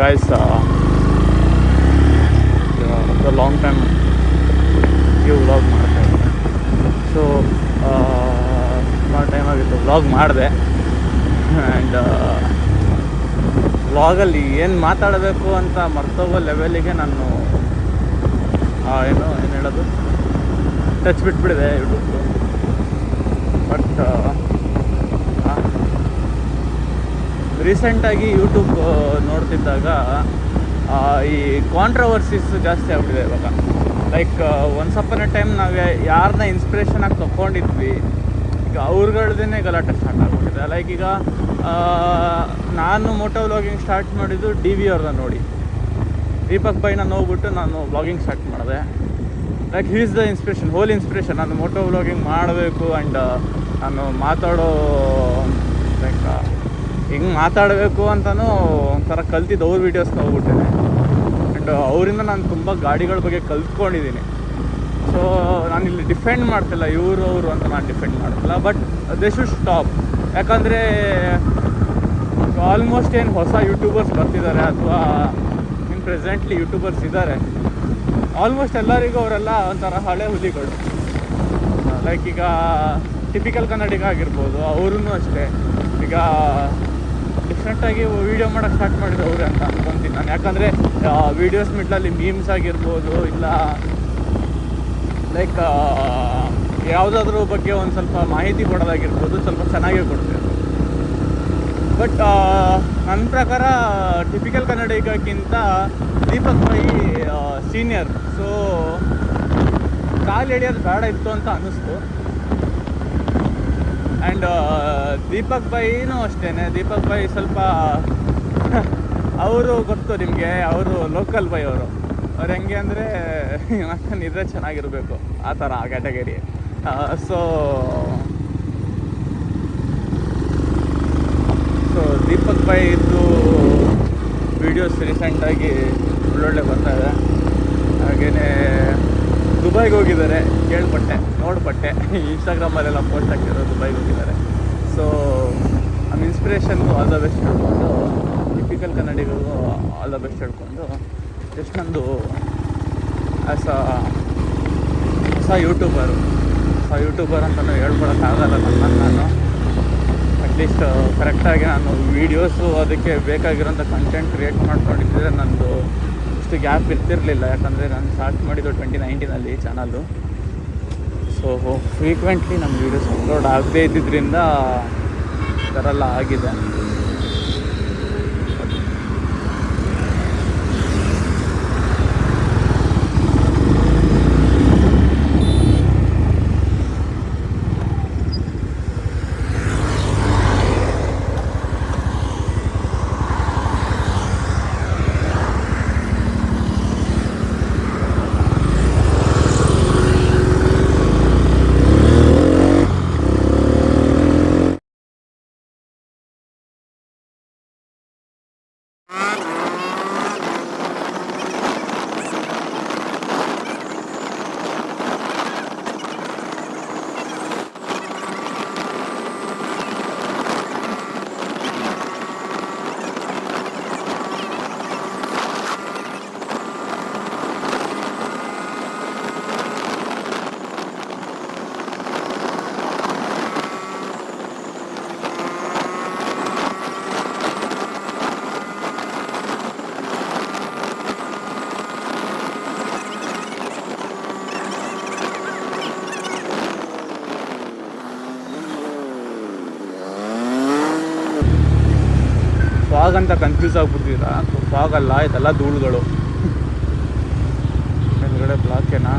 guys, after a long time you vlog ಮಾಡ್ತಾ ಇದ್ದೆ. So ಸುಮಾರು ಟೈಮ್ ಆಗಿತ್ತು ವ್ಲಾಗ್ ಮಾಡಿದೆ. ಆ್ಯಂಡ್ ವ್ಲಾಗಲ್ಲಿ ಏನು ಮಾತಾಡಬೇಕು ಅಂತ ಮರ್ತೋಗೋ ಲೆವೆಲಿಗೆ ನಾನು ಏನು ಹೇಳೋದು ಟಚ್ ಬಿಟ್ಬಿಟ್ಟಿದೆ ಯೂಟ್ಯೂಬ್ದು. ಬಟ್ ರೀಸೆಂಟಾಗಿ ಯೂಟ್ಯೂಬ್ ನೋಡ್ತಿದ್ದಾಗ ಈ ಕಾಂಟ್ರವರ್ಸೀಸ್ ಜಾಸ್ತಿ ಆಗ್ಬಿಟ್ಟಿದೆ ಇವಾಗ. Like once upon A time ನಾವು ಯಾರನ್ನ ಇನ್ಸ್ಪಿರೇಷನ್ ಆಗಿ ತೊಗೊಂಡಿದ್ವಿ, ಈಗ ಅವ್ರುಗಳ್ದೇ ಗಲಾಟೆ ಸ್ಟಾರ್ಟ್ ಆಗ್ಬಿಟ್ಟಿದೆ. ಲೈಕ್ ಈಗ ನಾನು ಮೋಟೋ ವ್ಲಾಗಿಂಗ್ ಸ್ಟಾರ್ಟ್ ಮಾಡಿದ್ದು DV ಅವ್ರನ್ನ ನೋಡಿ, ದೀಪಕ್ ಬೈನ ನೋಡ್ಬಿಟ್ಟು ನಾನು ವ್ಲಾಗಿಂಗ್ ಸ್ಟಾರ್ಟ್ ಮಾಡಿದೆ. Like he is the inspiration, whole inspiration. ನಾನು ಮೋಟೋ ವ್ಲಾಗಿಂಗ್ ಮಾಡಬೇಕು ಆ್ಯಂಡ್ ನಾನು ಮಾತಾಡೋ ಲೈಕ್ ಹಿಂಗೆ ಮಾತಾಡಬೇಕು ಅಂತಲೂ ಒಂಥರ ಕಲ್ತಿದ್ದು ಅವ್ರ ವೀಡಿಯೋಸ್ ಹೋಗ್ಬಿಟ್ಟಿದೆ. ಆ್ಯಂಡ್ ಅವರಿಂದ ನಾನು ತುಂಬ ಗಾಡಿಗಳ ಬಗ್ಗೆ ಕಲ್ತ್ಕೊಂಡಿದ್ದೀನಿ. ಸೊ ನಾನಿಲ್ಲಿ ಡಿಫೆಂಡ್ ಮಾಡ್ತಿಲ್ಲ ಇವರು ಅವರು ಅಂತ, ನಾನು ಡಿಫೆಂಡ್ ಮಾಡ್ತಿಲ್ಲ. But they should stop. ಯಾಕಂದರೆ ಆಲ್ಮೋಸ್ಟ್ ಏನು ಹೊಸ ಯೂಟ್ಯೂಬರ್ಸ್ ಬರ್ತಿದ್ದಾರೆ ಅಥವಾ ಇನ್ನು ಪ್ರೆಸೆಂಟ್ಲಿ ಯೂಟ್ಯೂಬರ್ಸ್ ಇದ್ದಾರೆ, ಆಲ್ಮೋಸ್ಟ್ ಎಲ್ಲರಿಗೂ ಅವರೆಲ್ಲ ಒಂಥರ ಹಳೆ ಹುಲಿಗಳು. ಲೈಕ್ ಈಗ ಟಿಪಿಕಲ್ ಕನ್ನಡಿಗ ಆಗಿರ್ಬೋದು, ಅವ್ರೂ ಅಷ್ಟೇ ಈಗ ಡಿಫ್ರೆಂಟಾಗಿ ವೀಡಿಯೋ ಮಾಡೋಕ್ಕೆ ಸ್ಟಾರ್ಟ್ ಮಾಡಿದ್ರು ಅವ್ರೆ ಅಂತ ಅನ್ಕೊತೀನಿ ನಾನು. ಯಾಕಂದರೆ ವೀಡಿಯೋಸ್ ಮಿಡ್ಲಲ್ಲಿ ಮೀಮ್ಸ್ ಆಗಿರ್ಬೋದು, ಇಲ್ಲ ಲೈಕ್ ಯಾವುದಾದ್ರೂ ಬಗ್ಗೆ ಒಂದು ಸ್ವಲ್ಪ ಮಾಹಿತಿ ಕೊಡೋದಾಗಿರ್ಬೋದು, ಸ್ವಲ್ಪ ಚೆನ್ನಾಗೇ ಕೊಡ್ತಾರೆ. ಬಟ್ ನನ್ನ ಪ್ರಕಾರ ಟಿಪಿಕಲ್ ಕನ್ನಡಿಗಕ್ಕಿಂತ ದೀಪಕ್ ಬೈ ಸೀನಿಯರ್. ಸೊ ಕಾಲು ಎಳೆಯೋದು ಬೇಡ ಇತ್ತು ಅಂತ ಅನ್ನಿಸ್ತು. ಆ್ಯಂಡ್ ದೀಪಕ್ ಬೈನೂ ಅಷ್ಟೇ. ದೀಪಕ್ ಬೈ ಸ್ವಲ್ಪ ಅವರು ಗೊತ್ತು ನಿಮಗೆ, ಅವರು ಲೋಕಲ್ ಬೈ ಅವರು. ಅವ್ರು ಹೆಂಗೆ ಅಂದರೆ ನಿದ್ರೆ ಚೆನ್ನಾಗಿರಬೇಕು ಆ ಥರ ಆ ಕ್ಯಾಟಗರಿ. ಸೊ ದೀಪಕ್ ಬೈ ಇದ್ದು ವೀಡಿಯೋಸ್ ರೀಸೆಂಟಾಗಿ ಒಳ್ಳೊಳ್ಳೆ ಬರ್ತಾಯಿದೆ. ಹಾಗೆಯೇ ದುಬೈಗೆ ಹೋಗಿದ್ದಾರೆ, ಕೇಳ್ಪಟ್ಟೆ, ನೋಡ್ಪಟ್ಟೆ, ಇನ್ಸ್ಟಾಗ್ರಾಮಲ್ಲೆಲ್ಲ ಪೋಸ್ಟ್ ಹಾಕಿದ್ರು ದುಬೈಗೆ ಹೋಗಿದ್ದಾರೆ. ಸೊ ನಮ್ಮ ಇನ್ಸ್ಪಿರೇಷನ್ಗೂ ಆಲ್ ದ ಬೆಸ್ಟ್ ಹೇಳ್ಕೊಂಡು, ಟಿಪಿಕಲ್ ಕನ್ನಡಿಗೂ ಆಲ್ ದ ಬೆಸ್ಟ್ ಹೇಳ್ಕೊಂಡು, ಜಸ್ಟ್ ನಂದು ಆ್ಯಸ್ ಹೊಸ ಯೂಟ್ಯೂಬರ್ ಅಂತಲೂ ಹೇಳ್ಕೊಳಕ್ಕಾಗಲ್ಲ ನಾನು. ಅಟ್ಲೀಸ್ಟ್ ಕರೆಕ್ಟಾಗಿ ನಾನು ವೀಡಿಯೋಸು ಅದಕ್ಕೆ ಬೇಕಾಗಿರೋಂಥ ಕಂಟೆಂಟ್ ಕ್ರಿಯೇಟ್ ಮಾಡ್ಕೊಂಡಿದ್ದರೆ ನಂದು ಇಷ್ಟು ಗ್ಯಾಪ್ ಇರ್ತಿರಲಿಲ್ಲ. ಯಾಕಂದರೆ ನಾನು ಸ್ಟಾರ್ಟ್ ಮಾಡಿದ್ದು 2019 ಚಾನಲ್ಲು. ಸೊ ಫ್ರೀಕ್ವೆಂಟ್ಲಿ ನಮ್ಮ ವೀಡಿಯೋಸ್ ಅಪ್ಲೋಡ್ ಆಗದೇ ಇದ್ದಿದ್ದರಿಂದ ಈ ಥರ ಎಲ್ಲ ಆಗಿದೆ. ಫಾಗ್ ಅಂತ ಕನ್ಫ್ಯೂಸ್ ಆಗಿಬಿಡ್ತೀರಾ? ಫಾಗ್ ಅಲ್ಲ, ಇದೆಲ್ಲ ಧೂಳುಗಳು. ಕೆಳಗಡೆ ಬ್ಲಾಕೇನಾ?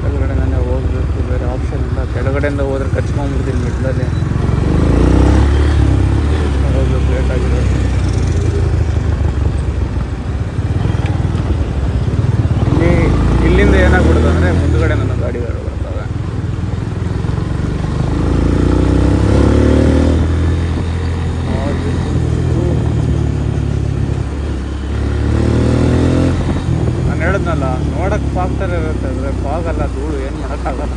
ಕೆಳಗಡೆ ನಾನೇ ಹೋಗಬೇಕು, ಬೇರೆ ಆಪ್ಷನ್ ಇಲ್ಲ. ಕೆಳಗಡೆಯಿಂದ ಹೋದ್ರೆ ಕಚ್ಕೊಂಡ್ಬಿಡ್ತೀನಿ ಮಿಡ್ಲಲ್ಲಿ, ಹೋಗ್ಬೇಕು, ಲೇಟ್ ಆಗಿದೆ. ಇಲ್ಲಿಂದ ಏನಾಗ್ಬಿಡುತ್ತೆ ಅಂದರೆ ಮುಂದುಗಡೆ ನನ್ನ ಗಾಡಿಗಳು ಬರ್ತವೆ. ನಾನು ಹೇಳಿದ್ನಲ್ಲ, ನೋಡೋಕ್ಕೆ ಫಾಗ್ ಥರ ಇರುತ್ತೆ, ಅಂದರೆ ಫಾಗ್ ಅಲ್ಲ, ಧೂಳು, ಏನು ಮಾಡೋಕ್ಕಾಗಲ್ಲ.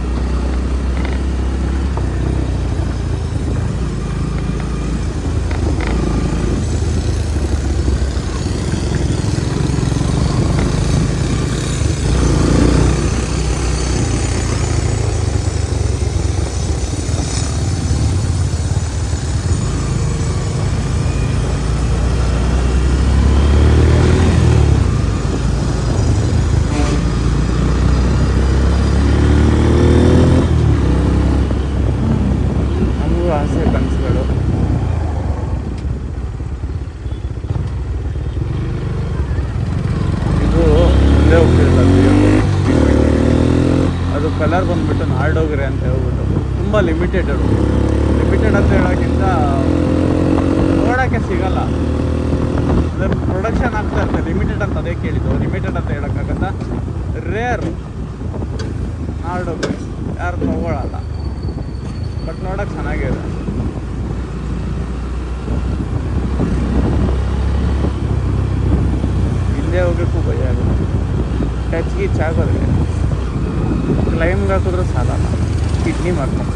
ಕಲರ್ ಬಂದುಬಿಟ್ಟು ನಾರ್ಡೋಗ್ರೆ ಅಂತ ಹೇಳ್ಬಿಟ್ಟು ತುಂಬ ಲಿಮಿಟೆಡ್ ಅಂತ ಹೇಳೋಕ್ಕಿಂತ ನೋಡೋಕ್ಕೆ ಸಿಗಲ್ಲ. ಅಂದರೆ ಪ್ರೊಡಕ್ಷನ್ ಆಗ್ತಾ ಇರುತ್ತೆ. ಲಿಮಿಟೆಡ್ ಅಂತ ಅದೇ ಕೇಳಿದ್ದು, ಲಿಮಿಟೆಡ್ ಅಂತ ಹೇಳೋಕ್ಕಾಗತ್ತ. ರೇರ್ ನಾರ್ಡೋಗ್ರೆ ಯಾರು ತೊಗೊಳಲ್ಲ, ಬಟ್ ನೋಡೋಕ್ಕೆ ಚೆನ್ನಾಗಿದೆ. ಹಿಂದೆ ಹೋಗೋಕ್ಕೂ ಭಯ ಆಗುತ್ತೆ. ಟಚ್ ಗೀಚ್ ಆಗೋದ್ರೆ ಕ್ಲೈಮ್ಗೆ ಹಾಕಿದ್ರೂ ಸಾಲಲ್ಲ, ಕಿಡ್ನಿ ಮಾಡ್ಕೊಂಡು.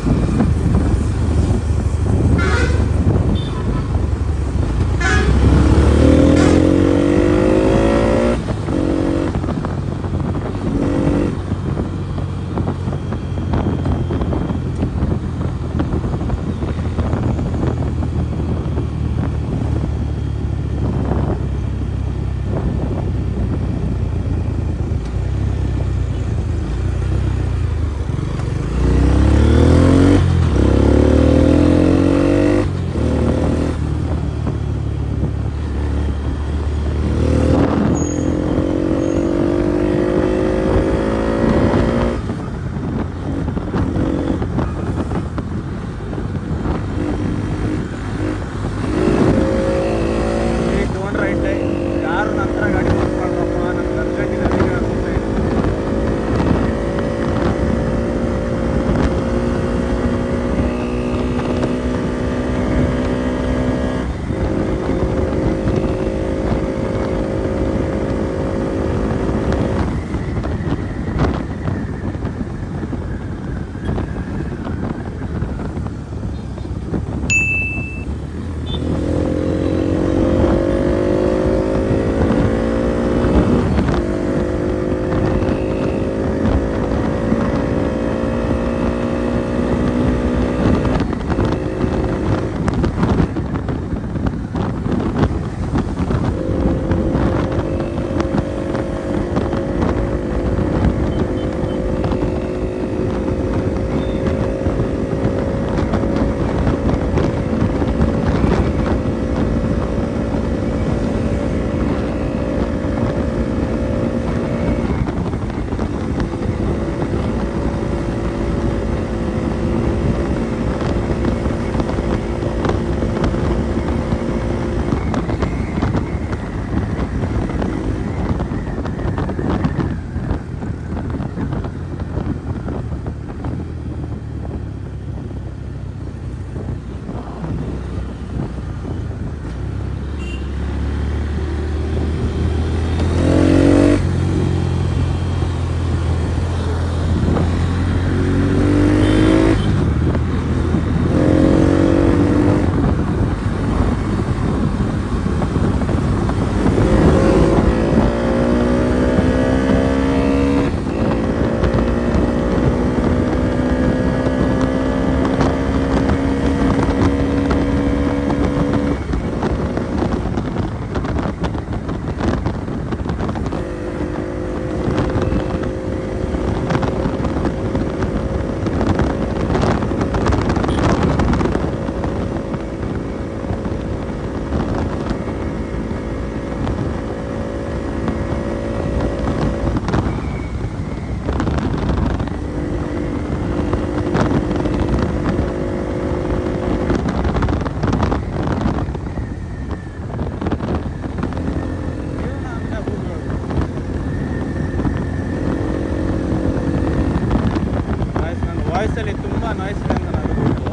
ವಾಯ್ಸಲ್ಲಿ ತುಂಬ ನಾಯ್ಸ್ ಇದೆ ಅಂತ ನನಗೆ ಗೊತ್ತು.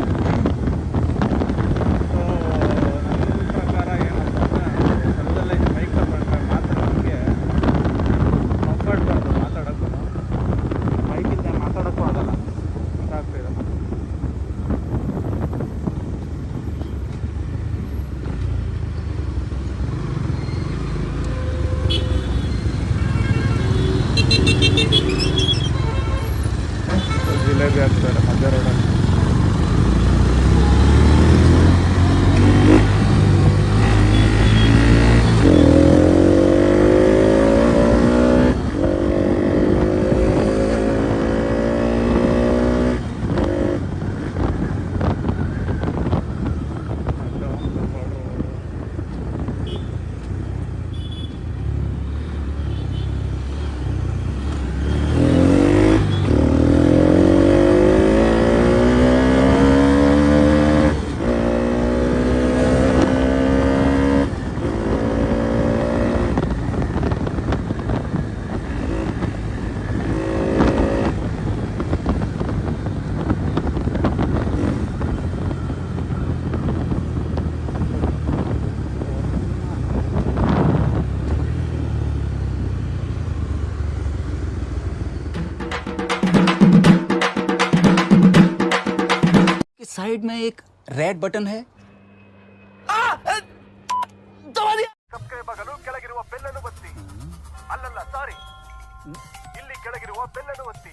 ಸೊ ನನ್ನ ಪ್ರಕಾರ ಏನಪ್ಪ ಅಂದರೆ ಸದ್ಯದಲ್ಲೇ ಬೈಕ್ ತಗೊಂಡ್ರೆ ಮಾತ್ರ ನಮಗೆ ಕಂಫರ್ಟ್ ಬರೋದು ಮಾತಾಡೋಕ್ಕೂ. ಬೈಕಿಂದ ಮಾತಾಡೋಕ್ಕೂ ಆಗಲ್ಲ, ಗೊತ್ತಾಗ್ತಿದೆ. ಜಿಲೇಬಿ ಹಾಕ್ತಾರೆ ಮಧ್ಯ ರೋಡಲ್ಲಿ. साइड में एक रेड बटन है. ಸಬ್ಸ್ಕ್ರೈಬ್ ಆಗಲು ಕೆಳಗಿರುವ ಬೆಲ್ ಅನ್ನು ಒತ್ತಿ. ಅಲ್ಲಲ್ಲ ಸಾರಿ, ಇಲ್ಲಿ ಕೆಳಗಿರುವ ಬೆಲ್ ಅನ್ನು ಒತ್ತಿ.